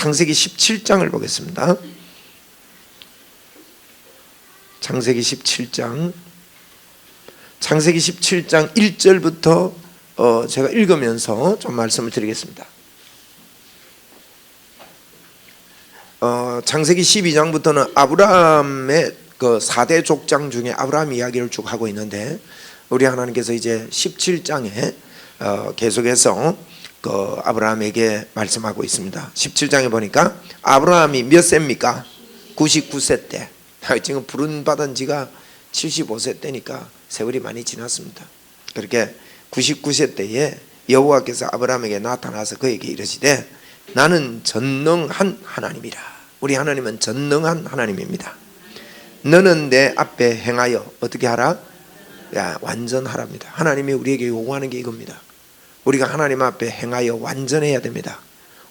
창세기 17장을 보겠습니다. 창세기 17장 1절부터 제가 읽으면서 좀 말씀을 드리겠습니다. 창세기 12장부터는 아브라함의 그 4대 족장 중에 아브라함 이야기를 쭉 하고 있는데, 우리 하나님께서 이제 17장에 계속해서 그 아브라함에게 말씀하고 있습니다. 17장에 보니까 아브라함이 몇 세입니까? 99세 때. 지금 부름받은 지가 75세 때니까 세월이 많이 지났습니다. 그렇게 99세 때에 여호와께서 아브라함에게 나타나서 그에게 이르시되 나는 전능한 하나님이라. 우리 하나님은 전능한 하나님입니다. 너는 내 앞에 행하여 어떻게 하라? 완전하랍니다. 하나님이 우리에게 요구하는 게 이겁니다. 우리가 하나님 앞에 행하여 완전해야 됩니다.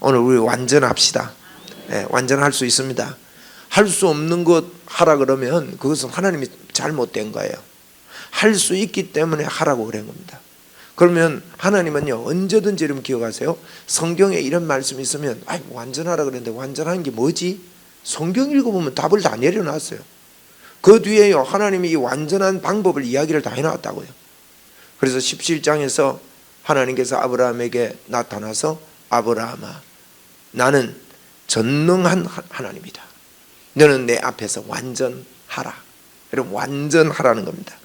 오늘 우리 완전합시다. 완전할 수 있습니다. 할 수 없는 것 하라 그러면 그것은 하나님이 잘못된 거예요. 할 수 있기 때문에 하라고 그런 겁니다. 그러면 하나님은요, 언제든지 이름 기억하세요. 성경에 이런 말씀이 있으면 완전하라 그랬는데 완전한 게 뭐지? 성경 읽어보면 답을 다 내려놨어요. 그 뒤에요, 하나님이 이 완전한 방법을 이야기를 다 해놨다고요. 그래서 17장에서 하나님께서 아브라함에게 나타나서 아브라함아, 나는 전능한 하나님이다. 너는 내 앞에서 완전하라. 여러분, 완전하라는 겁니다.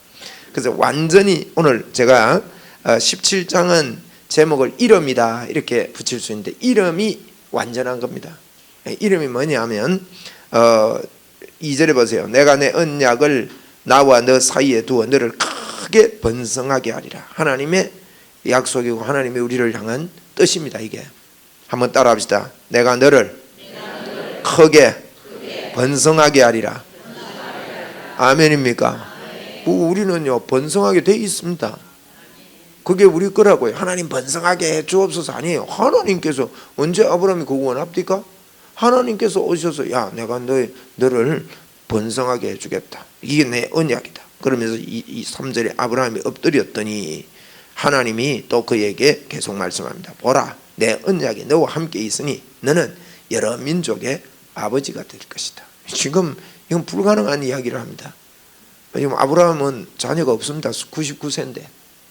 그래서 완전히, 오늘 제가 17장은 제목을 이름이다 이렇게 붙일 수 있는데, 이름이 완전한 겁니다. 이름이 뭐냐면 2절에 보세요. 내가 내 언약을 나와 너 사이에 두어 너를 크게 번성하게 하리라. 하나님의 약속이고 하나님이 우리를 향한 뜻입니다. 이게 한번 따라 합시다. 내가 너를 크게 번성하게 하리라. 아멘입니까? 우리는요, 번성하게 돼 있습니다. 그게 우리 거라고요. 하나님 번성하게 해 주옵소서 아니에요. 하나님께서 언제 아브라함이 그거 원합니까? 하나님께서 오셔서 야, 내가 너를 번성하게 해주겠다. 이게 내 언약이다. 그러면서 이 3절에 아브라함이 엎드렸더니 하나님이 또 그에게 계속 말씀합니다. 보라, 내 언약이 너와 함께 있으니 너는 여러 민족의 아버지가 될 것이다. 지금 이건 불가능한 이야기를 합니다. 지금 아브라함은 자녀가 없습니다. 99세인데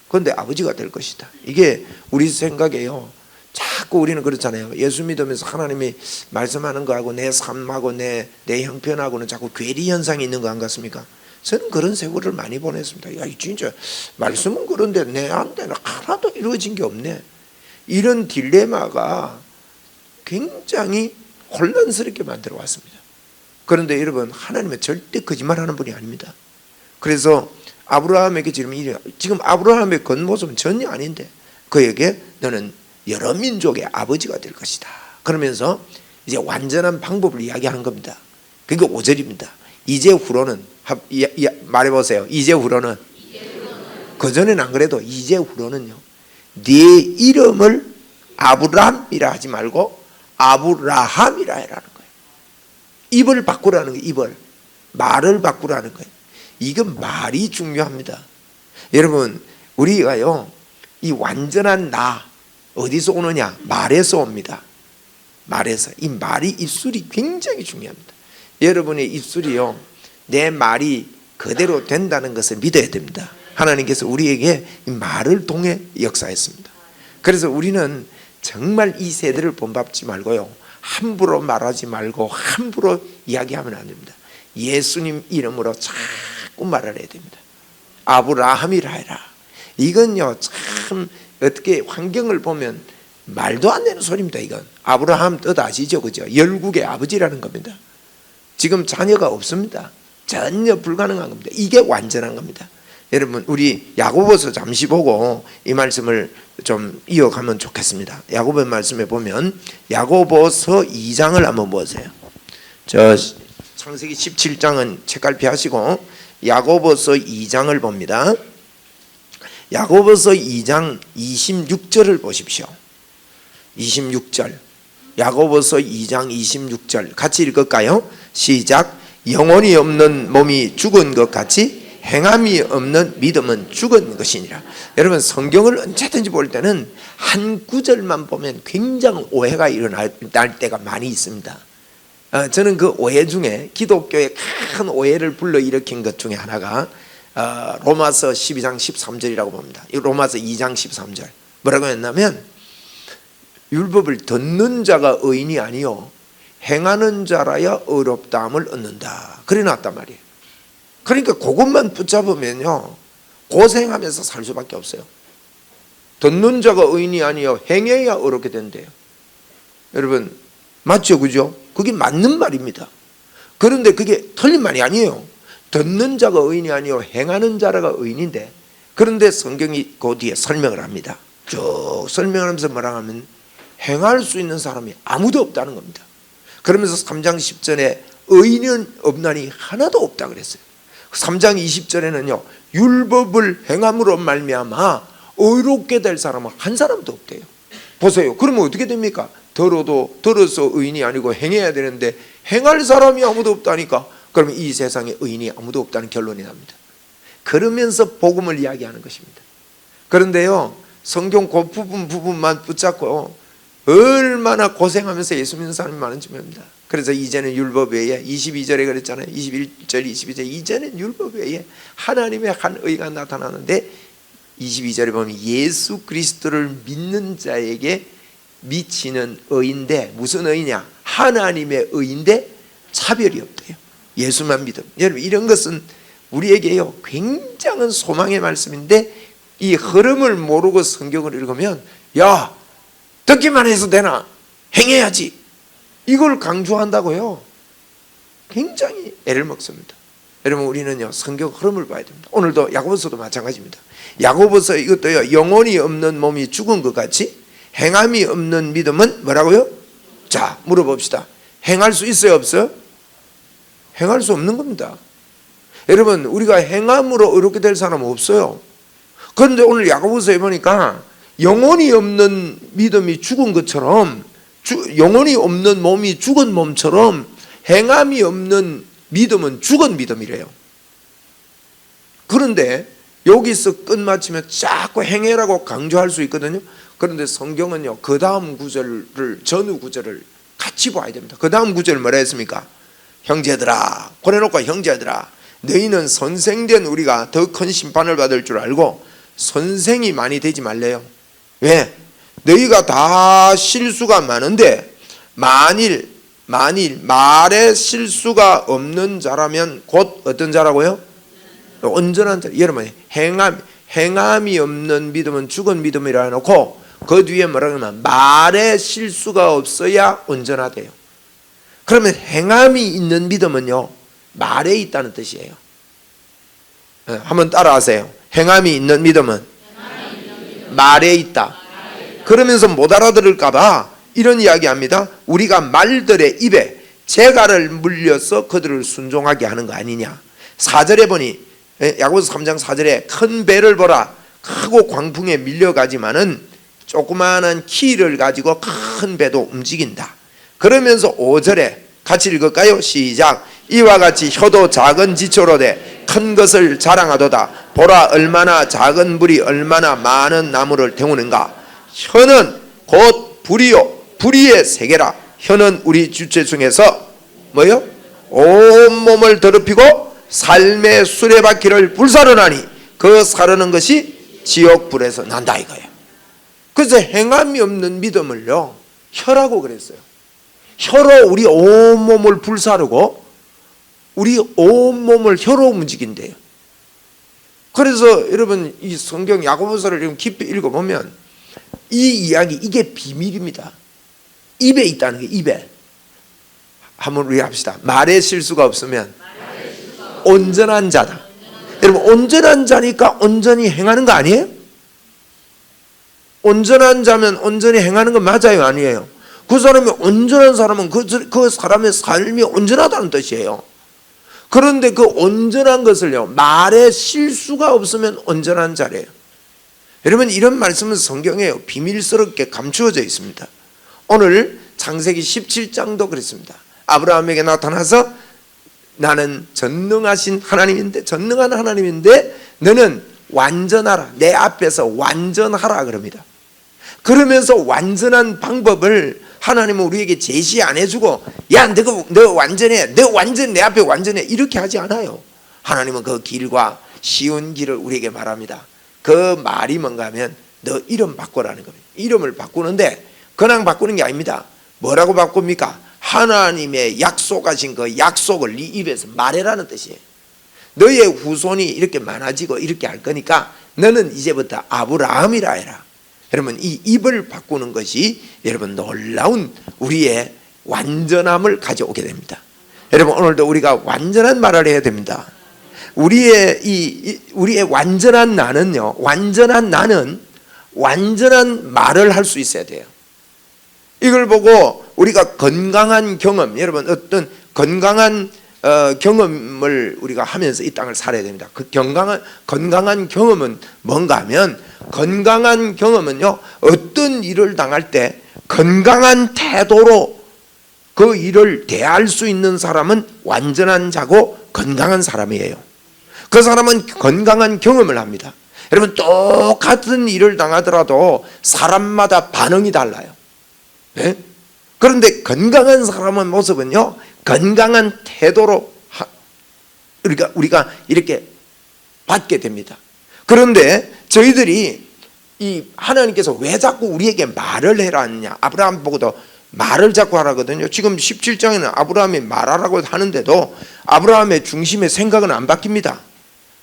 그런데 아버지가 될 것이다. 이게 우리 생각에요, 자꾸 우리는 그렇잖아요. 예수 믿으면서 하나님이 말씀하는 거하고 내 삶하고 내 형편하고는 자꾸 괴리 현상이 있는 거 안 같습니까? 저는 그런 세월을 많이 보냈습니다. 야, 진짜 말씀은 그런데 내한테는 하나도 이루어진 게 없네. 이런 딜레마가 굉장히 혼란스럽게 만들어 왔습니다. 그런데 여러분, 하나님은 절대 거짓말하는 분이 아닙니다. 그래서 아브라함에게 지금 아브라함의 겉모습은 전혀 아닌데 그에게 너는 여러 민족의 아버지가 될 것이다. 그러면서 이제 완전한 방법을 이야기하는 겁니다. 그게 5절입니다. 이제 후로는 말해보세요. 이제 후로는 그전에는 안 그래도 이제 후로는요, 네 이름을 아브람이라 하지 말고 아브라함이라 해라는 거예요. 입을 바꾸라는 거예요. 입을, 말을 바꾸라는 거예요. 이건 말이 중요합니다. 여러분, 우리가요, 이 완전한 나 어디서 오느냐? 말에서 옵니다. 말에서. 이 말이, 입술이 굉장히 중요합니다. 여러분의 입술이요, 내 말이 그대로 된다는 것을 믿어야 됩니다. 하나님께서 우리에게 이 말을 통해 역사했습니다. 그래서 우리는 정말 이 세대를 본받지 말고요, 함부로 말하지 말고 함부로 이야기하면 안 됩니다. 예수님 이름으로 자꾸 말을 해야 됩니다. 아브라함이라 해라. 이건요, 참 어떻게 환경을 보면 말도 안 되는 소리입니다. 이건 아브라함 뜻 아시죠? 그죠? 열국의 아버지라는 겁니다. 지금 자녀가 없습니다. 전혀 불가능한 겁니다. 이게 완전한 겁니다. 여러분, 우리 야고보서 잠시 보고 이 말씀을 좀 이어가면 좋겠습니다. 야고보 말씀에 보면 야고보서 2장을 한번 보세요. 저 창세기 17장은 책갈피 하시고 야고보서 2장을 봅니다. 야고보서 2장 26절을 보십시오. 26절. 야고보서 2장 26절 같이 읽을까요? 시작. 영혼이 없는 몸이 죽은 것 같이 행함이 없는 믿음은 죽은 것이니라. 여러분, 성경을 언제든지 볼 때는 한 구절만 보면 굉장히 오해가 일어날 때가 많이 있습니다. 저는 그 오해 중에 기독교의 큰 오해를 불러일으킨 것 중에 하나가 로마서 12장 13절이라고 봅니다. 로마서 2장 13절 뭐라고 했냐면, 율법을 듣는 자가 의인이 아니요 행하는 자라야 의롭다함을 얻는다, 그래 놨단 말이에요. 그러니까 그것만 붙잡으면요 고생하면서 살 수밖에 없어요. 듣는 자가 의인이 아니요 행해야 의롭게 된대요. 여러분 맞죠? 그죠? 그게 맞는 말입니다. 그런데 그게 틀린 말이 아니에요. 듣는 자가 의인이 아니요 행하는 자라가 의인인데, 그런데 성경이 그 뒤에 설명을 합니다. 쭉 설명을 하면서 뭐라 하면 행할 수 있는 사람이 아무도 없다는 겁니다. 그러면서 3장 10절에 의인은 없나니 하나도 없다 그랬어요. 3장 20절에는요 율법을 행함으로 말미암아 의롭게 될 사람은 한 사람도 없대요. 보세요. 그러면 어떻게 됩니까? 들어서 의인이 아니고 행해야 되는데 행할 사람이 아무도 없다니까, 그러면 이 세상에 의인이 아무도 없다는 결론이 납니다. 그러면서 복음을 이야기하는 것입니다. 그런데요 성경 그 부분만 붙잡고 얼마나 고생하면서 예수 믿는 사람이 많은지 모릅니다. 그래서 이제는 율법 외에 22절에 그랬잖아요. 21절 22절 이제는 율법 외에 하나님의 한 의가 나타나는데, 22절에 보면 예수 그리스도를 믿는 자에게 미치는 의인데, 무슨 의냐? 하나님의 의인데 차별이 없대요. 예수만 믿음. 여러분 이런 것은 우리에게요 굉장한 소망의 말씀인데, 이 흐름을 모르고 성경을 읽으면 야 듣기만 해서 되나? 행해야지, 이걸 강조한다고요. 굉장히 애를 먹습니다. 여러분 우리는요 성경 흐름을 봐야 됩니다. 오늘도 야고보서도 마찬가지입니다. 야고보서 이것도요 영혼이 없는 몸이 죽은 것 같이 행함이 없는 믿음은 뭐라고요? 자 물어봅시다. 행할 수 있어요 없어요? 행할 수 없는 겁니다. 여러분 우리가 행함으로 의롭게 될 사람은 없어요. 그런데 오늘 야고보서에 보니까 영혼이 없는 믿음이 죽은 것처럼, 영혼이 없는 몸이 죽은 몸처럼 행함이 없는 믿음은 죽은 믿음이래요. 그런데 여기서 끝마치면 자꾸 행해라고 강조할 수 있거든요. 그런데 성경은요 그 다음 구절을, 전후 구절을 같이 봐야 됩니다. 그 다음 구절을 뭐라 했습니까? 형제들아, 그래놓고 형제들아 너희는 선생된 우리가 더 큰 심판을 받을 줄 알고 선생이 많이 되지 말래요. 왜? 너희가 다 실수가 많은데 만일 말에 실수가 없는 자라면 곧 어떤 자라고요? 온전한 자. 여러분 행함이 없는 믿음은 죽은 믿음이라 해놓고 그 뒤에 뭐라고 하면 말에 실수가 없어야 온전하대요. 그러면 행함이 있는 믿음은요 말에 있다는 뜻이에요. 한번 따라하세요. 행함이 있는 믿음은 말에 있다. 그러면서 못 알아들을까봐 이런 이야기합니다. 우리가 말들의 입에 재갈을 물려서 그들을 순종하게 하는 거 아니냐. 4절에 보니 야고보서 3장 4절에 큰 배를 보라. 크고 광풍에 밀려가지만은 조그마한 키를 가지고 큰 배도 움직인다. 그러면서 5절에 같이 읽을까요? 시작. 이와 같이 혀도 작은 지초로 돼 큰 것을 자랑하도다. 보라 얼마나 작은 불이 얼마나 많은 나무를 태우는가. 혀는 곧 불이요 불의의 세계라. 혀는 우리 주체 중에서 뭐요? 온몸을 더럽히고 삶의 수레바퀴를 불사르나니 그 사르는 것이 지옥불에서 난다 이거예요. 그래서 행함이 없는 믿음을요 혀라고 그랬어요. 혀로 우리 온몸을 불사르고 우리 온몸을 혀로 움직인대요. 그래서 여러분 이 성경 야고보서를 좀 깊이 읽어보면 이 이야기, 이게 비밀입니다. 입에 있다는 게, 입에. 한번 우리 합시다. 말에 실수가 없으면 온전한 자다. 여러분 온전한 자니까 온전히 행하는 거 아니에요? 온전한 자면 온전히 행하는 거 맞아요 아니에요? 그 사람이 온전한 사람은 그 사람의 삶이 온전하다는 뜻이에요. 그런데 그 온전한 것을요 말에 실수가 없으면 온전한 자래요. 여러분 이런 말씀은 성경에 비밀스럽게 감추어져 있습니다. 오늘 창세기 17장도 그랬습니다. 아브라함에게 나타나서 나는 전능하신 하나님인데, 전능한 하나님인데 너는 완전하라, 내 앞에서 완전하라 그럽니다. 그러면서 완전한 방법을 하나님은 우리에게 제시 안 해주고, 야 너 완전해, 너 완전 내 앞에 완전해, 이렇게 하지 않아요. 하나님은 그 길과 쉬운 길을 우리에게 말합니다. 그 말이 뭔가 하면 너 이름 바꾸라는 겁니다. 이름을 바꾸는데 그냥 바꾸는 게 아닙니다. 뭐라고 바꿉니까? 하나님의 약속하신 그 약속을 네 입에서 말해라는 뜻이에요. 너의 후손이 이렇게 많아지고 이렇게 할 거니까 너는 이제부터 아브라함이라 해라. 여러분, 이 입을 바꾸는 것이 여러분 놀라운 우리의 완전함을 가져오게 됩니다. 여러분, 오늘도 우리가 완전한 말을 해야 됩니다. 우리의 완전한 나는요, 완전한 나는 완전한 말을 할 수 있어야 돼요. 이걸 보고 우리가 건강한 경험, 여러분 어떤 건강한 경험을 우리가 하면서 이 땅을 살아야 됩니다. 그 건강한 경험은 뭔가 하면, 건강한 경험은요, 어떤 일을 당할 때 건강한 태도로 그 일을 대할 수 있는 사람은 완전한 자고 건강한 사람이에요. 그 사람은 건강한 경험을 합니다. 여러분, 똑같은 일을 당하더라도 사람마다 반응이 달라요. 네? 그런데 건강한 사람의 모습은요, 건강한 태도로 우리가 이렇게 받게 됩니다. 그런데 저희들이 이 하나님께서 왜 자꾸 우리에게 말을 해라 하느냐, 아브라함 보고도 말을 자꾸 하라거든요. 지금 17장에는 아브라함이 말하라고 하는데도 아브라함의 중심의 생각은 안 바뀝니다.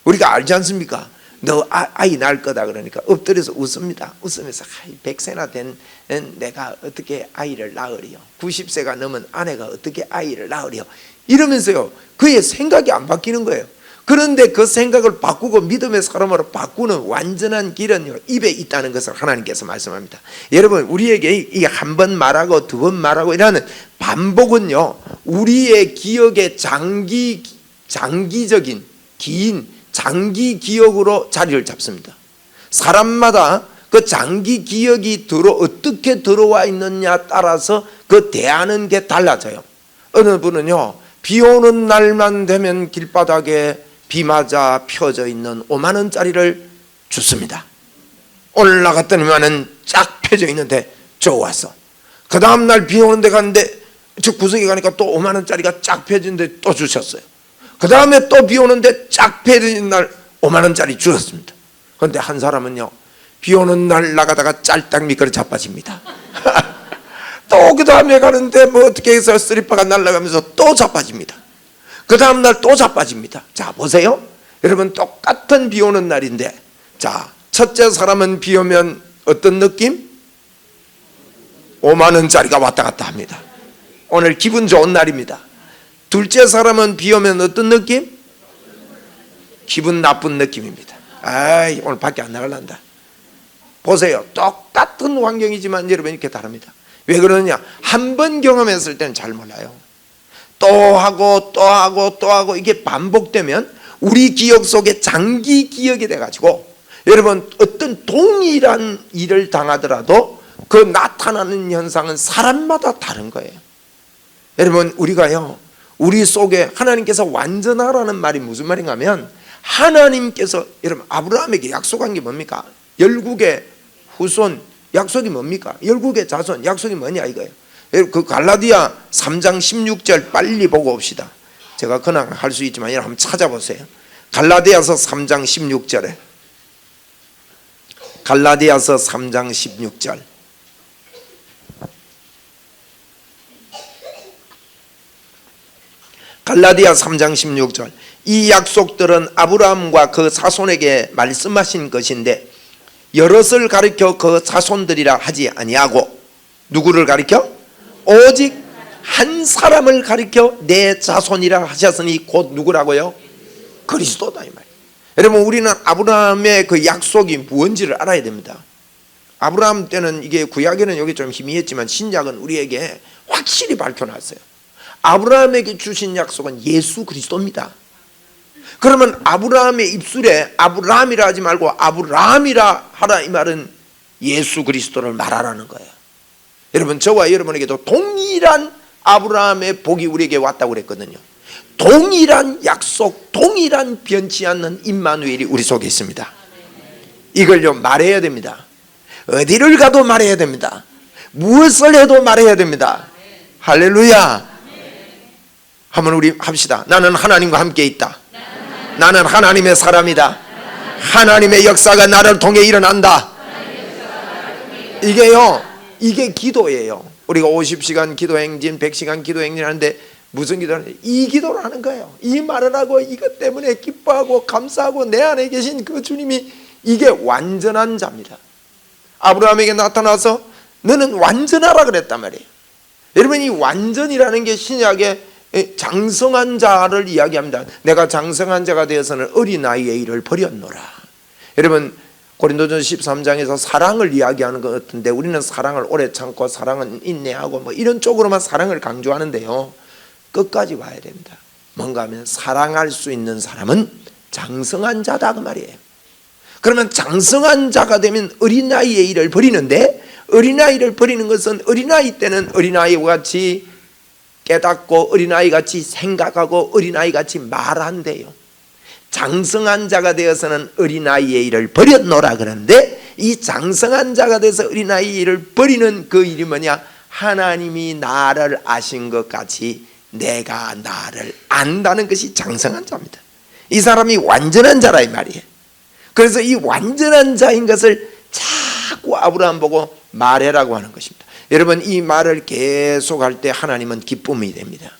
우리가 알지 않습니까? 너 아이 낳을 거다 그러니까 엎드려서 웃습니다. 웃으면서 100세나 된 내가 어떻게 아이를 낳으리요, 90세가 넘은 아내가 어떻게 아이를 낳으리요, 이러면서요 그의 생각이 안 바뀌는 거예요. 그런데 그 생각을 바꾸고 믿음의 사람으로 바꾸는 완전한 길은요, 입에 있다는 것을 하나님께서 말씀합니다. 여러분, 우리에게 이 한 번 말하고 두 번 말하고 이라는 반복은요, 우리의 기억의 장기적인 긴 장기 기억으로 자리를 잡습니다. 사람마다 그 장기 기억이 어떻게 들어와 있느냐 따라서 그 대하는 게 달라져요. 어느 분은요, 비 오는 날만 되면 길바닥에 비 맞아 펴져 있는 5만 원짜리를 줬습니다. 올라갔더니만은 쫙 펴져 있는데 좋았어. 그 다음날 비 오는 데 갔는데 저 구석에 가니까 또 5만 원짜리가 쫙 펴진데 또 주셨어요. 그 다음에 또 비 오는데 쫙 펴진 날 5만 원짜리 주었습니다. 그런데 한 사람은요, 비 오는 날 나가다가 짤딱 미끄러 자빠집니다. 또 그 다음에 가는데 뭐 어떻게 해서 슬리퍼가 날아가면서 또 자빠집니다. 그 다음 날 또 자빠집니다. 자, 보세요. 여러분, 똑같은 비 오는 날인데, 자, 첫째 사람은 비 오면 어떤 느낌? 5만 원짜리가 왔다 갔다 합니다. 오늘 기분 좋은 날입니다. 둘째 사람은 비 오면 어떤 느낌? 기분 나쁜 느낌입니다. 아이, 오늘 밖에 안 나갈란다. 보세요. 똑같은 환경이지만 여러분 이렇게 다릅니다. 왜 그러느냐? 한 번 경험했을 때는 잘 몰라요. 또 하고 또 하고 또 하고 이게 반복되면 우리 기억 속에 장기 기억이 돼가지고, 여러분 어떤 동일한 일을 당하더라도 그 나타나는 현상은 사람마다 다른 거예요. 여러분, 우리가요, 우리 속에 하나님께서 완전하라는 말이 무슨 말인가 하면, 하나님께서 여러분 아브라함에게 약속한 게 뭡니까? 열국의 후손 약속이 뭡니까? 열국의 자손 약속이 뭐냐 이거예요. 그 갈라디아 3장 16절 빨리 보고 옵시다. 제가 그냥 할 수 있지만 여러분 한번 찾아보세요. 갈라디아서 3장 16절에, 갈라디아서 3장 16절. 갈라디아 3장 16절. 이 약속들은 아브라함과 그 자손에게 말씀하신 것인데 여럿을 가리켜 그 자손들이라 하지 아니하고, 누구를 가리켜? 오직 한 사람을 가리켜 내 자손이라 하셨으니 곧 누구라고요? 그리스도다 이 말이에요. 여러분, 우리는 아브라함의 그 약속이 무엇인지를 알아야 됩니다. 아브라함 때는 이게 구약에는 여기 좀 희미했지만 신약은 우리에게 확실히 밝혀놨어요. 아브라함에게 주신 약속은 예수 그리스도입니다. 그러면 아브라함의 입술에 아브라함이라 하지 말고 아브라함이라 하라, 이 말은 예수 그리스도를 말하라는 거예요. 여러분, 저와 여러분에게도 동일한 아브라함의 복이 우리에게 왔다고 그랬거든요. 동일한 약속, 동일한 변치 않는 임마누엘이 우리 속에 있습니다. 이걸요 말해야 됩니다. 어디를 가도 말해야 됩니다. 무엇을 해도 말해야 됩니다. 할렐루야. 한번 우리 합시다. 나는 하나님과 함께 있다. 나는 하나님의 사람이다. 하나님의 역사가 나를 통해 일어난다. 이게요, 이게 기도예요. 우리가 50시간 기도행진, 100시간 기도행진 하는데 무슨 기도를 하는데 이 기도를 하는 거예요. 이 말을 하고 이것 때문에 기뻐하고 감사하고 내 안에 계신 그 주님이, 이게 완전한 자입니다. 아브라함에게 나타나서 너는 완전하라 그랬단 말이에요. 여러분, 이 완전이라는 게 신약의 장성한 자를 이야기합니다. 내가 장성한 자가 되어서는 어린아이의 일을 버렸노라. 여러분, 고린도전서 13장에서 사랑을 이야기하는 것 같은데 우리는 사랑을 오래 참고 사랑은 인내하고 뭐 이런 쪽으로만 사랑을 강조하는데요, 끝까지 와야 됩니다. 뭔가 하면 사랑할 수 있는 사람은 장성한 자다 그 말이에요. 그러면 장성한 자가 되면 어린아이의 일을 버리는데, 어린아이를 버리는 것은 어린아이 때는 어린아이와 같이 깨닫고 어린아이 같이 생각하고 어린아이 같이 말한대요. 장성한 자가 되어서는 어린아이의 일을 버렸노라 그러는데, 이 장성한 자가 돼서 어린아이의 일을 버리는 그 일이 뭐냐? 하나님이 나를 아신 것 같이 내가 나를 안다는 것이 장성한 자입니다. 이 사람이 완전한 자라 이 말이에요. 그래서 이 완전한 자인 것을 자꾸 아브라함 보고 말해라고 하는 것입니다. 여러분, 이 말을 계속 할 때 하나님은 기쁨이 됩니다.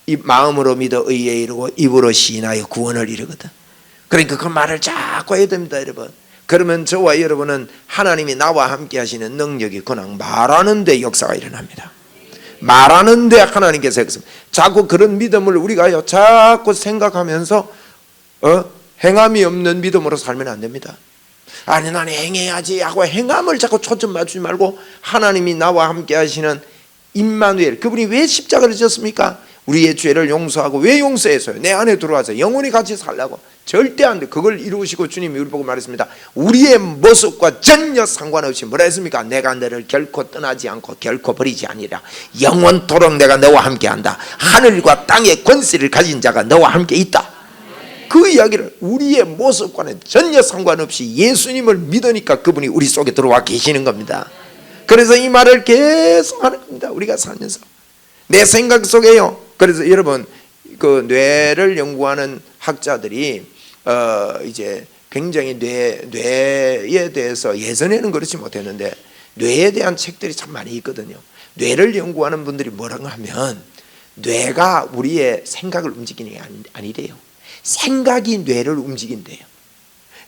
이 마음으로 믿어 의에 이르고 입으로 시인하여 구원을 이루거든. 그러니까 그 말을 자꾸 해야 됩니다, 여러분. 그러면 저와 여러분은 하나님이 나와 함께 하시는 능력이 그냥 말하는 데 역사가 일어납니다. 말하는 데 하나님께서 역사합니다. 자꾸 그런 믿음을 우리가 자꾸 생각하면서 행함이 없는 믿음으로 살면 안 됩니다. 아니 나는 행해야지 하고 행함을 자꾸 초점 맞추지 말고, 하나님이 나와 함께 하시는 임마누엘, 그분이 왜 십자가를 졌습니까? 우리의 죄를 용서하고. 왜 용서했어요? 내 안에 들어와서 영원히 같이 살라고. 절대 안 돼. 그걸 이루시고 주님이 우리 보고 말했습니다. 우리의 모습과 전혀 상관없이 뭐라 했습니까? 내가 너를 결코 떠나지 않고 결코 버리지 아니라 영원토록 내가 너와 함께한다. 하늘과 땅의 권세를 가진 자가 너와 함께 있다. 그 이야기를 우리의 모습과는 전혀 상관없이 예수님을 믿으니까 그분이 우리 속에 들어와 계시는 겁니다. 그래서 이 말을 계속 하는 겁니다. 우리가 살면서 내 생각 속에요. 그래서 여러분, 그 뇌를 연구하는 학자들이 이제 굉장히 뇌에 대해서, 예전에는 그렇지 못했는데 뇌에 대한 책들이 참 많이 있거든요. 뇌를 연구하는 분들이 뭐라고 하면 뇌가 우리의 생각을 움직이는 게 아니래요. 생각이 뇌를 움직인대요.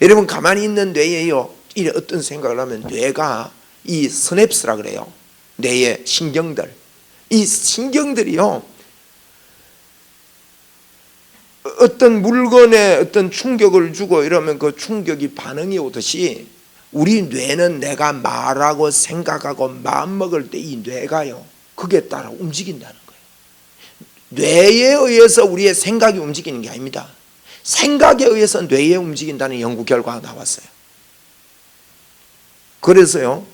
여러분, 가만히 있는 뇌에요, 이 어떤 생각을 하면 뇌가 이 스냅스라 그래요. 뇌의 신경들, 이 신경들이요, 어떤 물건에 어떤 충격을 주고 이러면 그 충격이 반응이 오듯이 우리 뇌는 내가 말하고 생각하고 마음먹을 때 이 뇌가요, 그게 따라 움직인다는 거예요. 뇌에 의해서 우리의 생각이 움직이는 게 아닙니다. 생각에 의해서 뇌에 움직인다는 연구 결과가 나왔어요. 그래서요,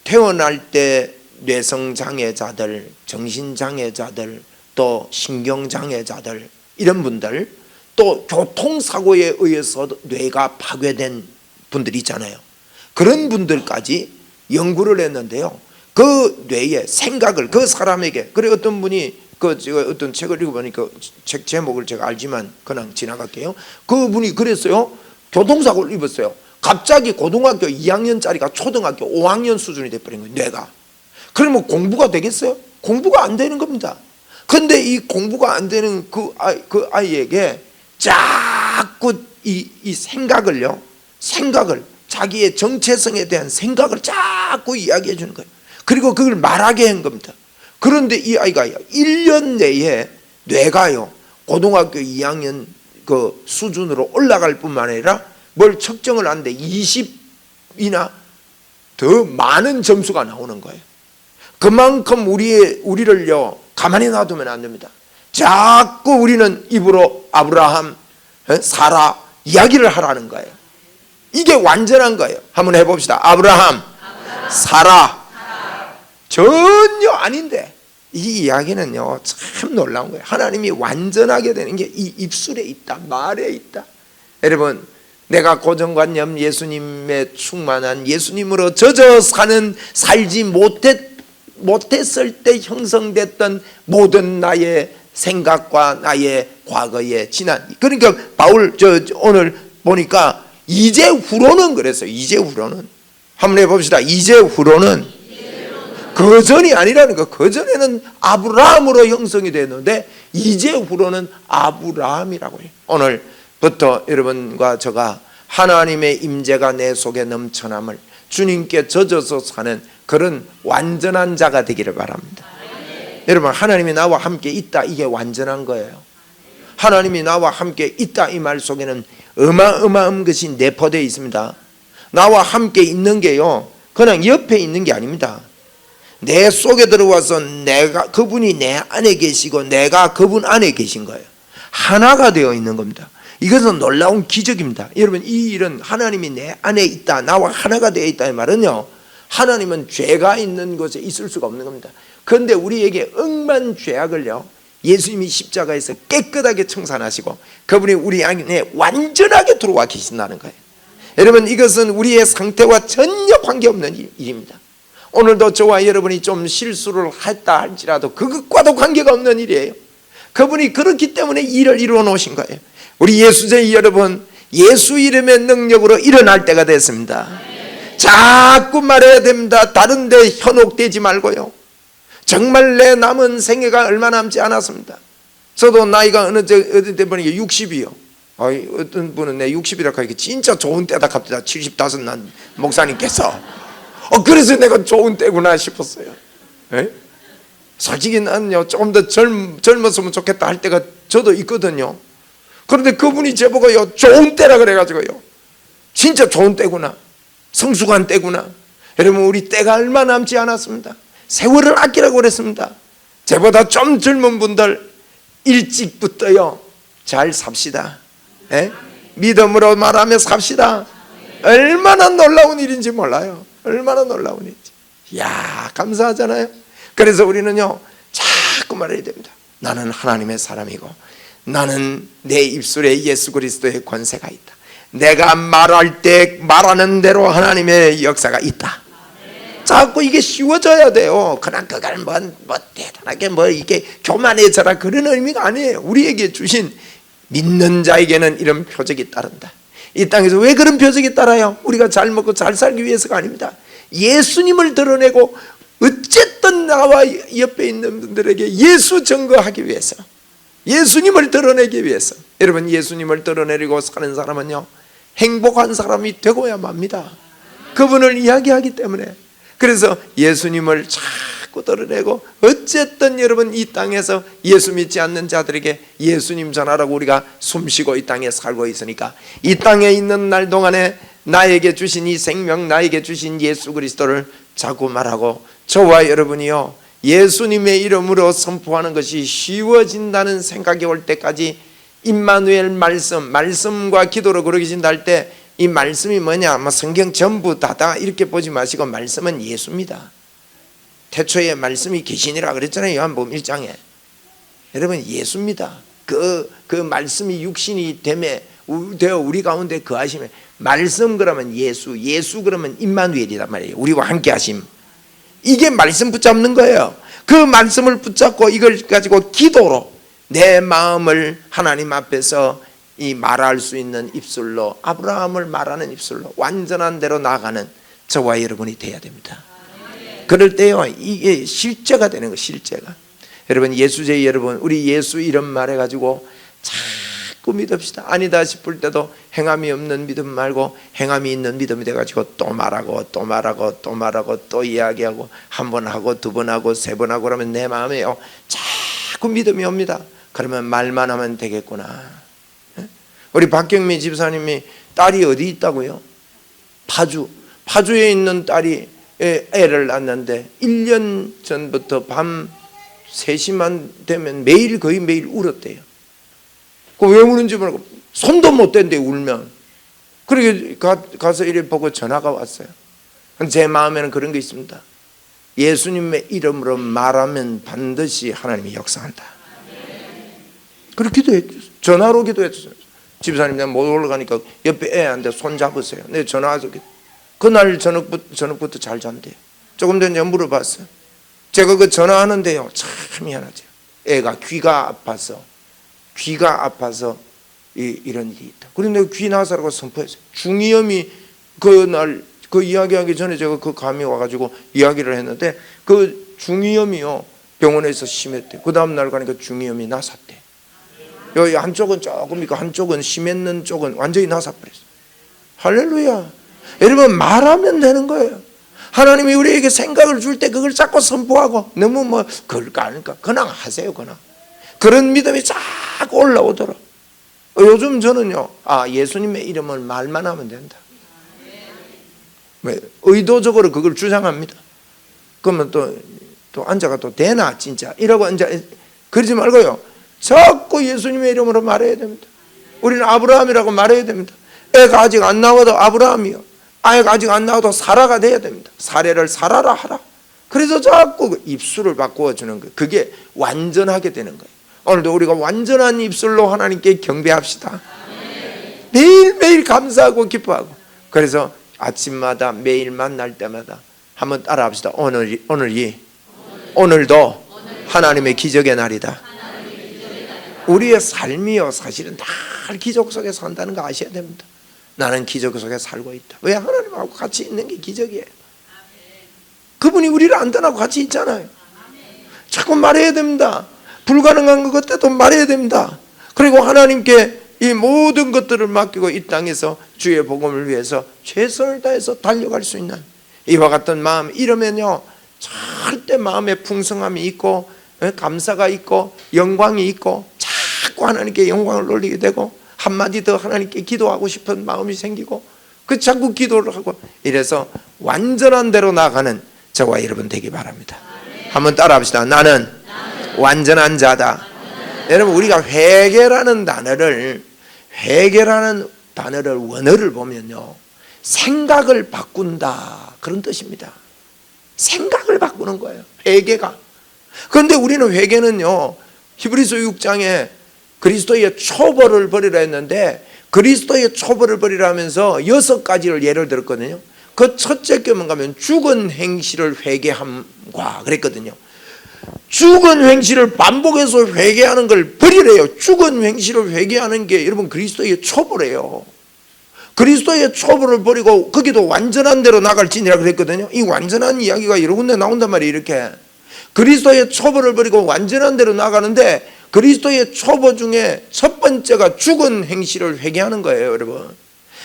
태어날 때 뇌성장애자들, 정신장애자들, 또 신경장애자들, 이런 분들, 또 교통사고에 의해서 뇌가 파괴된 분들이 있잖아요. 그런 분들까지 연구를 했는데요, 그 뇌의 생각을 그 사람에게, 그래 어떤 분이 제가 어떤 책을 읽어보니까, 책 제목을 제가 알지만 그냥 지나갈게요. 그분이 그랬어요. 교통사고를 입었어요. 갑자기 고등학교 2학년짜리가 초등학교 5학년 수준이 돼버린 거예요, 뇌가. 그러면 공부가 되겠어요? 공부가 안 되는 겁니다. 근데 이 공부가 안 되는 그 아이에게 자꾸 이 생각을, 자기의 정체성에 대한 생각을 자꾸 이야기해 주는 거예요. 그리고 그걸 말하게 한 겁니다. 그런데 이 아이가 1년 내에 뇌가요, 고등학교 2학년 그 수준으로 올라갈 뿐만 아니라 뭘 측정을 하는데 20이나 더 많은 점수가 나오는 거예요. 그만큼 우리를요, 가만히 놔두면 안 됩니다. 자꾸 우리는 입으로 아브라함, 사라 이야기를 하라는 거예요. 이게 완전한 거예요. 한번 해봅시다. 아브라함, 사라. 전혀 아닌데 이 이야기는요 참 놀라운 거예요. 하나님이 완전하게 되는 게 이 입술에 있다, 말에 있다. 여러분, 내가 고정관념 예수님의 충만한 예수님으로 젖어 사는 살지 못했을 때 형성됐던 모든 나의 생각과 나의 과거의 지난, 그러니까 바울 오늘 보니까 이제 후로는 그랬어요. 이제 후로는 한번 해봅시다. 이제 후로는 그전이 아니라는 거. 그전에는 아브라함으로 형성이 됐는데 이제 후로는 아브라함이라고 해요. 오늘부터 여러분과 저가 하나님의 임재가 내 속에 넘쳐남을 주님께 젖어서 사는 그런 완전한 자가 되기를 바랍니다. 여러분, 하나님이 나와 함께 있다, 이게 완전한 거예요. 하나님이 나와 함께 있다 이 말 속에는 어마어마한 것이 내포되어 있습니다. 나와 함께 있는 게요 그냥 옆에 있는 게 아닙니다. 내 속에 들어와서 그분이 내 안에 계시고 내가 그분 안에 계신 거예요. 하나가 되어 있는 겁니다. 이것은 놀라운 기적입니다. 여러분, 이 일은 하나님이 내 안에 있다, 나와 하나가 되어 있다 이 말은요, 하나님은 죄가 있는 곳에 있을 수가 없는 겁니다. 그런데 우리에게 억만 죄악을요 예수님이 십자가에서 깨끗하게 청산하시고 그분이 우리 안에 완전하게 들어와 계신다는 거예요. 여러분, 이것은 우리의 상태와 전혀 관계없는 일입니다. 오늘도 저와 여러분이 좀 실수를 했다 할지라도 그것과도 관계가 없는 일이에요. 그분이 그렇기 때문에 일을 이루어 놓으신 거예요. 우리 예수제 여러분, 예수 이름의 능력으로 일어날 때가 됐습니다. 자꾸 말해야 됩니다. 다른 데 현혹되지 말고요. 정말 내 남은 생애가 얼마 남지 않았습니다. 저도 나이가 어느 때 보니까 60이요. 어떤 분은 내 60이라고 하니까 진짜 좋은 때다 갑니다. 75 난 목사님께서. 그래서 내가 좋은 때구나 싶었어요. 에? 솔직히 나는요 조금 더 젊었으면 좋겠다 할 때가 저도 있거든요. 그런데 그분이 제보고요 좋은 때라 그래가지고요, 진짜 좋은 때구나, 성숙한 때구나. 여러분, 우리 때가 얼마 남지 않았습니다. 세월을 아끼라고 그랬습니다. 저보다 좀 젊은 분들 일찍부터요 잘 삽시다. 에? 믿음으로 말하며 삽시다. 얼마나 놀라운 일인지 몰라요. 얼마나 놀라운 일인지. 이야, 감사하잖아요. 그래서 우리는요 자꾸 말해야 됩니다. 나는 하나님의 사람이고 나는 내 입술에 예수 그리스도의 권세가 있다. 내가 말할 때 말하는 대로 하나님의 역사가 있다. 자꾸 이게 쉬워져야 돼요. 그냥 그걸 뭐 대단하게 이게 교만해져라 그런 의미가 아니에요. 우리에게 주신 믿는 자에게는 이런 표적이 따른다. 이 땅에서 왜 그런 표적이 따라요? 우리가 잘 먹고 잘 살기 위해서가 아닙니다. 예수님을 드러내고 어쨌든 나와 옆에 있는 분들에게 예수 증거하기 위해서, 예수님을 드러내기 위해서. 여러분, 예수님을 드러내려고 사는 사람은요 행복한 사람이 되고야 맙니다. 그분을 이야기하기 때문에. 그래서 예수님을 자꾸 드러내고, 어쨌든 여러분 이 땅에서 예수 믿지 않는 자들에게 예수님 전하라고 우리가 숨쉬고 이 땅에 살고 있으니까, 이 땅에 있는 날 동안에 나에게 주신 이 생명, 나에게 주신 예수 그리스도를 자꾸 말하고, 저와 여러분이요 예수님의 이름으로 선포하는 것이 쉬워진다는 생각이 올 때까지 임마누엘 말씀과 기도로 그러기진다 할 때, 이 말씀이 뭐냐, 성경 전부 다다 이렇게 보지 마시고 말씀은 예수입니다. 태초에 말씀이 계시니라 그랬잖아요, 요한복음 1장에. 여러분, 예수입니다. 그 말씀이 육신이 되어 우리 가운데 거하시면, 말씀 그러면 예수 그러면 임마누엘이란 말이에요. 우리와 함께 하심. 이게 말씀 붙잡는 거예요. 그 말씀을 붙잡고 이걸 가지고 기도로 내 마음을 하나님 앞에서 이 말할 수 있는 입술로, 아브라함을 말하는 입술로 완전한 대로 나아가는 저와 여러분이 돼야 됩니다. 그럴 때요 이게 실제가 되는 거, 실제가. 여러분, 예수제 여러분, 우리 예수 이름 말해가지고 자꾸 믿읍시다. 아니다 싶을 때도 행함이 없는 믿음 말고 행함이 있는 믿음이 돼가지고 또 말하고 또 말하고 또 말하고 또 이야기하고, 한 번 하고 두 번 하고 세 번 하고 그러면 내 마음에요 자꾸 믿음이 옵니다. 그러면 말만 하면 되겠구나. 우리 박경미 집사님이 딸이 어디 있다고요? 파주에 있는 딸이 애를 낳았는데 1년 전부터 밤 3시만 되면 거의 매일 울었대요. 왜 우는지 모르고 손도 못 댄대, 울면. 그렇게 가서 이래 보고 전화가 왔어요. 제 마음에는 그런 게 있습니다. 예수님의 이름으로 말하면 반드시 하나님이 역사한다. 그렇게 기도했죠. 전화로 기도했어요. 집사님 내가 못 올라가니까 옆에 애한테 손 잡으세요. 내가 전화해서 그날 저녁부터 잘 잔대요. 조금 전에 물어봤어요. 제가 그 전화하는데요, 참 미안하죠. 애가 귀가 아파서 이런 일이 있다. 그런데 내가 귀 나사라고 선포했어요. 중이염이 그날 그 이야기하기 전에 제가 그 감이 와가지고 이야기를 했는데 그 중이염이요 병원에서 심했대. 그 다음 날 가니까 중이염이 나섰대. 여기 한쪽은 조금 있고 한쪽은 심했는 쪽은 완전히 나서버렸어. 할렐루야. 여러분 말하면 되는 거예요. 하나님이 우리에게 생각을 줄 때 그걸 자꾸 선포하고 너무 뭐 그럴까 아닐까 그냥 하세요. 그런 믿음이 자꾸 올라오도록. 요즘 저는요 예수님의 이름을 말만 하면 된다. 왜? 의도적으로 그걸 주장합니다. 그러면 또 앉아가 또 되나 진짜 이러고 앉아 그러지 말고요. 자꾸 예수님의 이름으로 말해야 됩니다. 우리는 아브라함이라고 말해야 됩니다. 애가 아직 안 나와도 아브라함이요. 아이가 아직 안 나와도 사라가 돼야 됩니다. 사례를 사라라 하라. 그래서 자꾸 입술을 바꾸어주는 거예요. 그게 완전하게 되는 거예요. 오늘도 우리가 완전한 입술로 하나님께 경배합시다. 매일매일 감사하고 기뻐하고. 그래서 아침마다 매일 만날 때마다 한번 따라합시다. 오늘도 하나님의 기적의 날이다. 우리의 삶이요 사실은 다 기적 속에 산다는 거 아셔야 됩니다. 나는 기적 속에 살고 있다. 왜? 하나님하고 같이 있는 게 기적이에요. 그분이 우리를 안 떠나고 같이 있잖아요. 자꾸 말해야 됩니다. 불가능한 것 때도 말해야 됩니다. 그리고 하나님께 이 모든 것들을 맡기고 이 땅에서 주의 복음을 위해서 최선을 다해서 달려갈 수 있는 이와 같은 마음, 이러면요 절대 마음에 풍성함이 있고 감사가 있고 영광이 있고 자꾸 하나님께 영광을 돌리게 되고 한마디 더 하나님께 기도하고 싶은 마음이 생기고 그 자꾸 기도를 하고 이래서 완전한 대로 나가는 저와 여러분 되기 바랍니다. 한번 따라합시다. 나는 완전한 자다. 여러분 우리가 회개라는 단어를 원어를 보면요 생각을 바꾼다 그런 뜻입니다. 생각을 바꾸는 거예요. 회개가. 그런데 우리는 회개는요 히브리서 6장에 그리스도의 초벌을 버리라 했는데 그리스도의 초벌을 버리라 하면서 6가지를 예를 들었거든요. 그 첫째 게 뭔가 하면 죽은 행실을 회개함과 그랬거든요. 죽은 행실을 반복해서 회개하는 걸 버리래요. 죽은 행실을 회개하는 게 여러분 그리스도의 초벌이에요. 그리스도의 초벌을 버리고 거기도 완전한 대로 나갈지니라 그랬거든요. 이 완전한 이야기가 여러 군데 나온단 말이에요. 이렇게 그리스도의 초벌을 버리고 완전한 대로 나가는데 그리스도의 초보 중에 첫 번째가 죽은 행실을 회개하는 거예요.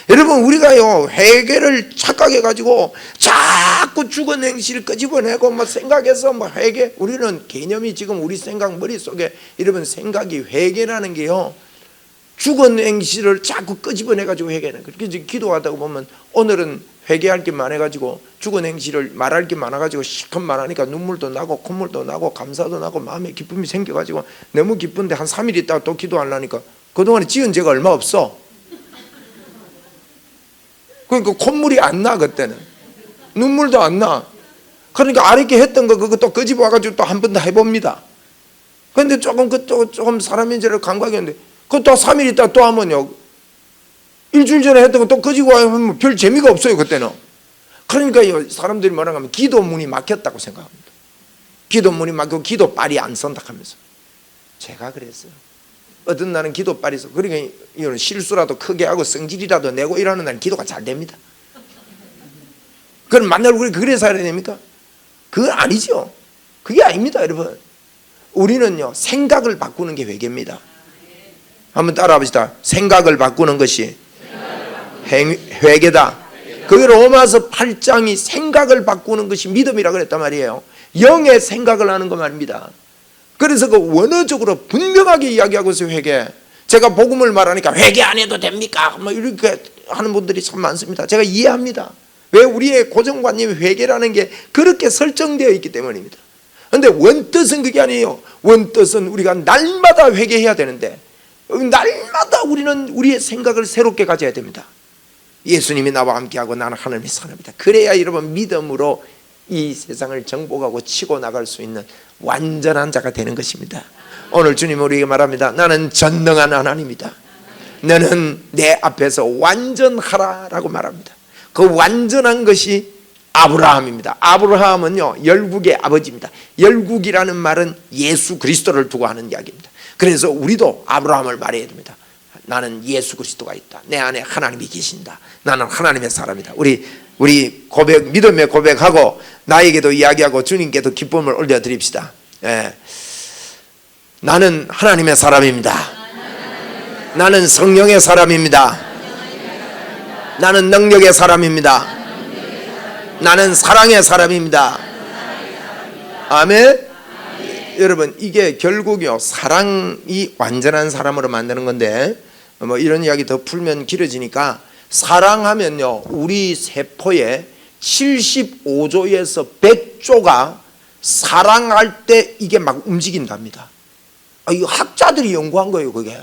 여러분 우리가요 회개를 착각해가지고 자꾸 죽은 행실을 끄집어내고 뭐 생각해서 뭐 회개, 우리는 개념이 지금 우리 생각 머릿속에 여러분 생각이 회개라는 게요 죽은 행실을 자꾸 끄집어내가지고 회개하는 거예요. 그래서 기도하다가 보면 오늘은 회개할 게 많아가지고 죽은 행실을 말할 게 많아가지고 실컷 말하니까 눈물도 나고 콧물도 나고 감사도 나고 마음에 기쁨이 생겨가지고 너무 기쁜데 한 3일 있다가 또 기도하려니까 그동안에 지은 죄가 얼마 없어. 그러니까 콧물이 안 나. 그때는 눈물도 안 나. 그러니까 아랫게 했던 거 그거 또 끄집어 와가지고 또 한 번 더 해봅니다. 그런데 조금 사람인 줄을 감각했는데 그거 또 3일 있다가 또 하면요 일주일 전에 했던 거 또 끄집어 와면 별 재미가 없어요. 그때는. 그러니까 사람들이 뭐라 하면 기도문이 막혔다고 생각합니다. 기도문이 막히고 기도빨이 안 선다 하면서 제가 그랬어요. 어떤 날은 기도빨이 있어. 그러니까 이거는 실수라도 크게 하고 성질이라도 내고 이러는 날은 기도가 잘 됩니다. 그럼 만날 우리 그래서 해야 됩니까? 그건 아니죠. 그게 아닙니다. 여러분 우리는요 생각을 바꾸는 게 회개입니다. 한번 따라합시다. 생각을 바꾸는 것이 회개다. 그게 로마서 8장이 생각을 바꾸는 것이 믿음이라 그랬단 말이에요. 영의 생각을 하는 거 말입니다. 그래서 그 원어적으로 분명하게 이야기하고 있어요. 회개. 제가 복음을 말하니까 회개 안 해도 됩니까? 뭐 이렇게 하는 분들이 참 많습니다. 제가 이해합니다. 왜? 우리의 고정관념이 회개라는 게 그렇게 설정되어 있기 때문입니다. 그런데 원뜻은 그게 아니에요. 원뜻은 우리가 날마다 회개해야 되는데 날마다 우리는 우리의 생각을 새롭게 가져야 됩니다. 예수님이 나와 함께하고 나는 하나님의 사람이다. 그래야 여러분 믿음으로 이 세상을 정복하고 치고 나갈 수 있는 완전한 자가 되는 것입니다. 오늘 주님 우리에게 말합니다. 나는 전능한 하나님이다. 너는 내 앞에서 완전하라라고 말합니다. 그 완전한 것이 아브라함입니다. 아브라함은요 열국의 아버지입니다. 열국이라는 말은 예수 그리스도를 두고 하는 이야기입니다. 그래서 우리도 아브라함을 말해야 됩니다. 나는 예수 그리스도가 있다. 내 안에 하나님이 계신다. 나는 하나님의 사람이다. 우리 고백, 믿음의 고백하고 나에게도 이야기하고 주님께도 기쁨을 올려드립시다. 예. 나는 하나님의 사람입니다. 나는 성령의 사람입니다. 나는 능력의 사람입니다. 나는 사랑의 사람입니다. 아멘. 여러분 이게 결국요 사랑이 완전한 사람으로 만드는 건데 뭐 이런 이야기 더 풀면 길어지니까 사랑하면요 우리 세포의 75조에서 100조가 사랑할 때 이게 막 움직인답니다. 이거 학자들이 연구한 거예요. 그게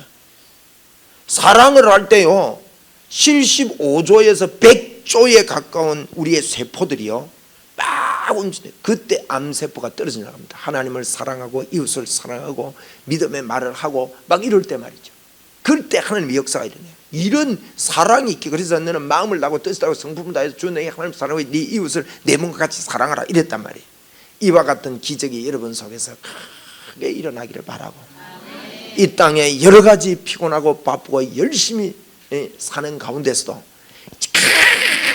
사랑을 할 때요 75조에서 100조에 가까운 우리의 세포들이요 막 움직여요. 그때 암세포가 떨어져 나갑니다. 하나님을 사랑하고 이웃을 사랑하고 믿음의 말을 하고 막 이럴 때 말이죠. 그럴 때 하나님의 역사가 일어나요. 이런 사랑이 있기 그래서 너는 마음을 다하고 뜻을 다하고 성품을 다해서 주 너희 하나님 사랑하고 네 이웃을 내 몸과 같이 사랑하라 이랬단 말이에요. 이와 같은 기적이 여러분 속에서 크게 일어나기를 바라고 이 땅에 여러 가지 피곤하고 바쁘고 열심히 사는 가운데서도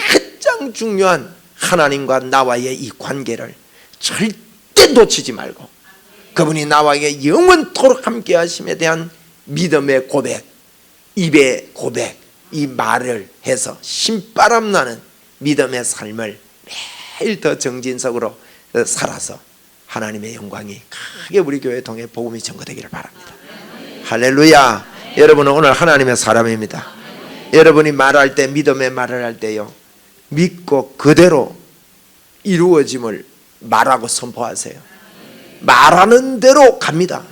가장 중요한 하나님과 나와의 이 관계를 절대 놓치지 말고 그분이 나와의 영원토록 함께 하심에 대한 믿음의 고백, 입의 고백, 이 말을 해서 신바람 나는 믿음의 삶을 매일 더 정진석으로 살아서 하나님의 영광이 크게 우리 교회 통해 복음이 전거되기를 바랍니다. 할렐루야. 여러분은 오늘 하나님의 사람입니다. 여러분이 말할 때 믿음의 말을 할 때요 믿고 그대로 이루어짐을 말하고 선포하세요. 말하는 대로 갑니다.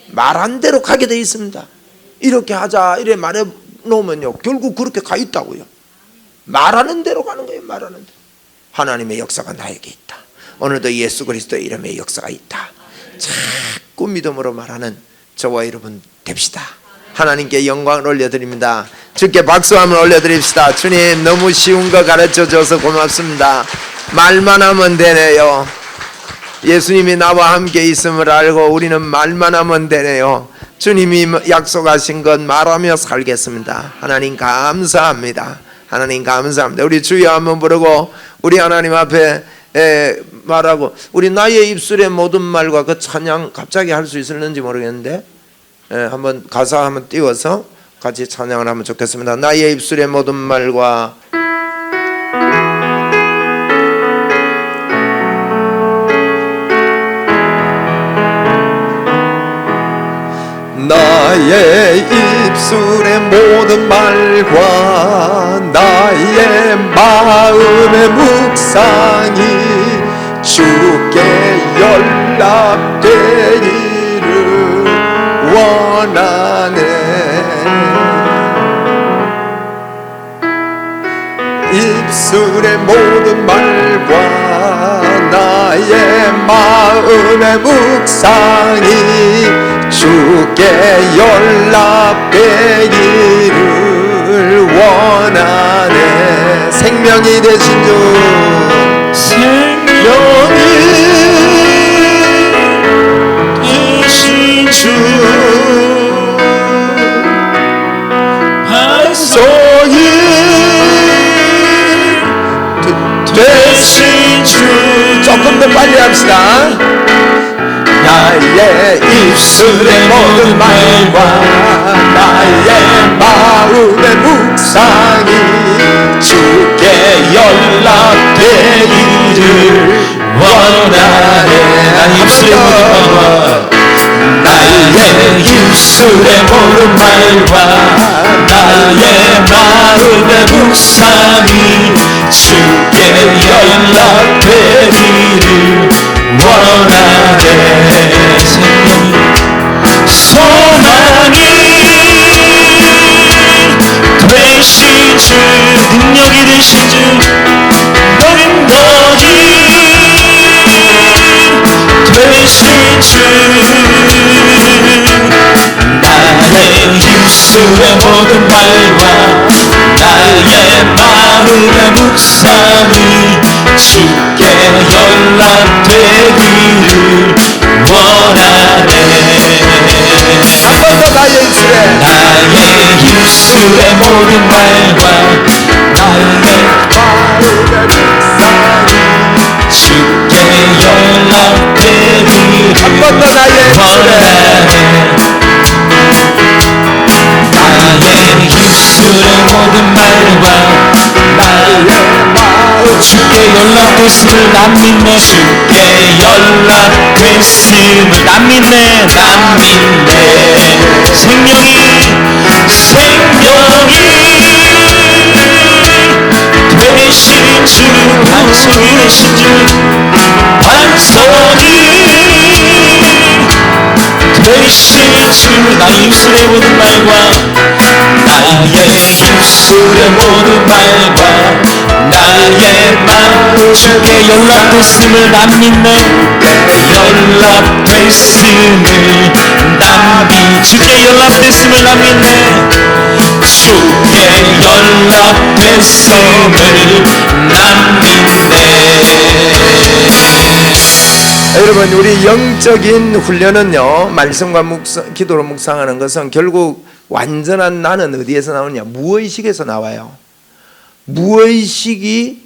말한 대로 가게 돼 있습니다. 이렇게 하자 이래 말해 놓으면요 결국 그렇게 가 있다고요. 말하는 대로 가는 거예요. 말하는 대로. 하나님의 역사가 나에게 있다. 오늘도 예수 그리스도의 이름의 역사가 있다. 자꾸 믿음으로 말하는 저와 여러분 됩시다. 하나님께 영광을 올려드립니다. 주께 박수 한번 올려드립시다. 주님 너무 쉬운 거 가르쳐줘서 고맙습니다. 말만 하면 되네요. 예수님이 나와 함께 있음을 알고 우리는 말만 하면 되네요. 주님이 약속하신 것 말하며 살겠습니다. 하나님 감사합니다. 하나님 감사합니다. 우리 주여 한번 부르고 우리 하나님 앞에 말하고 우리 나의 입술의 모든 말과 그 찬양 갑자기 할 수 있을는지 모르겠는데 한번 가사 한번 띄워서 같이 찬양을 하면 좋겠습니다. 나의 입술의 모든 말과 나의 입술의 모든 말과 나의 마음의 묵상이 주께 연락되기를 원하네. 입술의 모든 말과 나의 마음의 묵상이 주께 연락되기를 원하네. 생명이 되신 주 생명이 되신 주 반석이 되신 주. 조금 더 빨리 합시다. 나의 입술의 모든 말과 나의 마음의 묵상이 주께 연락되기를 원하네. 나의 입술의 모든 말과 나의 마음의 묵상이 주께 연락되기를 원하네. 소망이 되신 주 능력이 되신 주 너는 너희 입술의 모든 말과 나의 마음의 묵상이 주께 연락되기를 원하네. 한 번 더 나의 입술의 모든 말과 나의 마음의 묵상이 주께 연락되기를 한 번 더 나의 원하네. 나의 입술의 모든 말과 나의 마음 주께 연락됐음을 난 믿네. 주께 연락됐음을 난 믿네. 난 믿네. 생명이 되신 주 완성이 되신 주 완성이 되신 주 나의 입술의 모든 말과 나의 입술의 모든 말과 나의 마음 주께 연락됐음을 난 믿네. 연락됐음을 난 믿네. 주께 연락됐음을 난 믿네. 주께 연락됐음을 난 믿네. 여러분, 우리 영적인 훈련은요, 말씀과 기도로 묵상하는 것은 결국 완전한 나는 어디에서 나오느냐? 무의식에서 나와요. 무의식이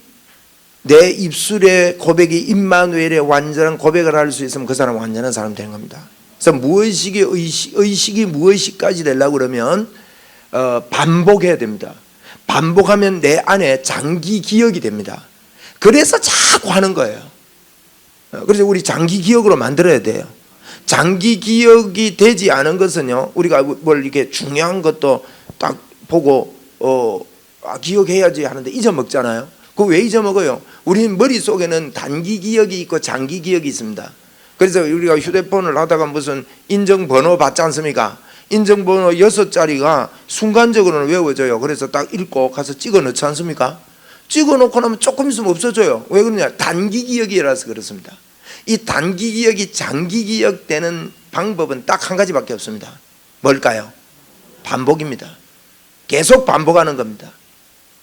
내 입술의 고백이 임마누엘의 완전한 고백을 할 수 있으면 그 사람은 완전한 사람 되는 겁니다. 그래서 무의식이 의식이 무의식까지 되려고 그러면 반복해야 됩니다. 반복하면 내 안에 장기 기억이 됩니다. 그래서 자꾸 하는 거예요. 그래서 우리 장기 기억으로 만들어야 돼요. 장기 기억이 되지 않은 것은요, 우리가 뭘 이렇게 중요한 것도 딱 보고 기억해야지 하는데 잊어먹잖아요. 그거 왜 잊어먹어요? 우리 머릿속에는 단기 기억이 있고 장기 기억이 있습니다. 그래서 우리가 휴대폰을 하다가 무슨 인증번호 받지 않습니까? 인증번호 6자리가 순간적으로는 외워져요. 그래서 딱 읽고 가서 찍어 넣지 않습니까? 찍어 놓고 나면 조금 있으면 없어져요. 왜 그러냐? 단기 기억이라서 그렇습니다. 이 단기 기억이 장기 기억되는 방법은 딱 한 가지밖에 없습니다. 뭘까요? 반복입니다. 계속 반복하는 겁니다.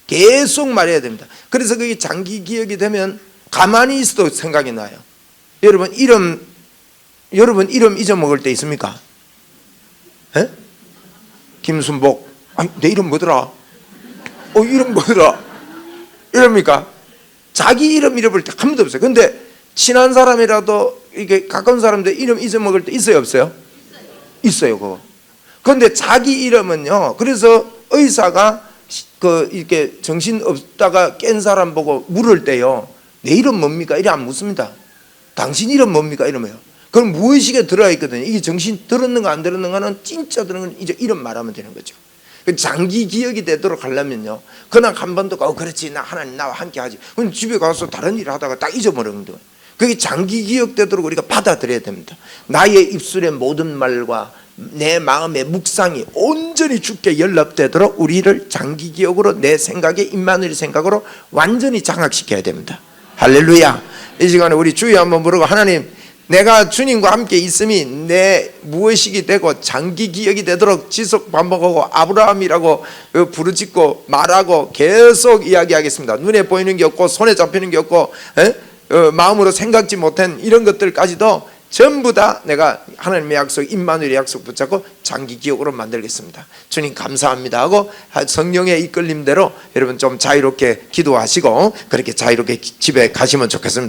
계속 말해야 됩니다. 그래서 그게 장기 기억이 되면 가만히 있어도 생각이 나요. 여러분 이름 잊어먹을 때 있습니까? 에? 김순복. 아니, 내 이름 뭐더라? 이름 뭐더라? 이럽니까? 자기 이름 잃어버릴 때 한 번도 없어요. 근데 친한 사람이라도 이게 가까운 사람들 이름 잊어먹을 때 있어요, 없어요? 있어요, 그거. 그런데 자기 이름은요. 그래서 의사가 이렇게 정신 없다가 깬 사람 보고 물을 때요, 내 이름 뭡니까? 이래 안 묻습니다. 당신 이름 뭡니까? 이러면요. 그럼 무의식에 들어가 있거든요. 이게 정신 들었는가 안 들었는가는 진짜 들은 건 이제 이름 말하면 되는 거죠. 장기 기억이 되도록 하려면요, 그냥 한 번도 그렇지, 나 하나님 나와 함께 하지. 그럼 집에 가서 다른 일 하다가 딱 잊어버리는 거예요. 그게 장기 기억되도록 우리가 받아들여야 됩니다. 나의 입술의 모든 말과 내 마음의 묵상이 온전히 주께 연락되도록 우리를 장기 기억으로, 내 생각에 임마누엘 생각으로 완전히 장악시켜야 됩니다. 할렐루야. 이 시간에 우리 주여 한번 부르고, 하나님, 내가 주님과 함께 있음이 내 무의식이 되고 장기 기억이 되도록 지속 반복하고 아브라함이라고 부르짖고 말하고 계속 이야기하겠습니다. 눈에 보이는 게 없고 손에 잡히는 게 없고 마음으로 생각지 못한 이런 것들까지도 전부 다 내가 하나님의 약속, 임마누엘의 약속 붙잡고 장기 기억으로 만들겠습니다. 주님 감사합니다 하고 성령의 이끌림대로 여러분 좀 자유롭게 기도하시고 그렇게 자유롭게 집에 가시면 좋겠습니다.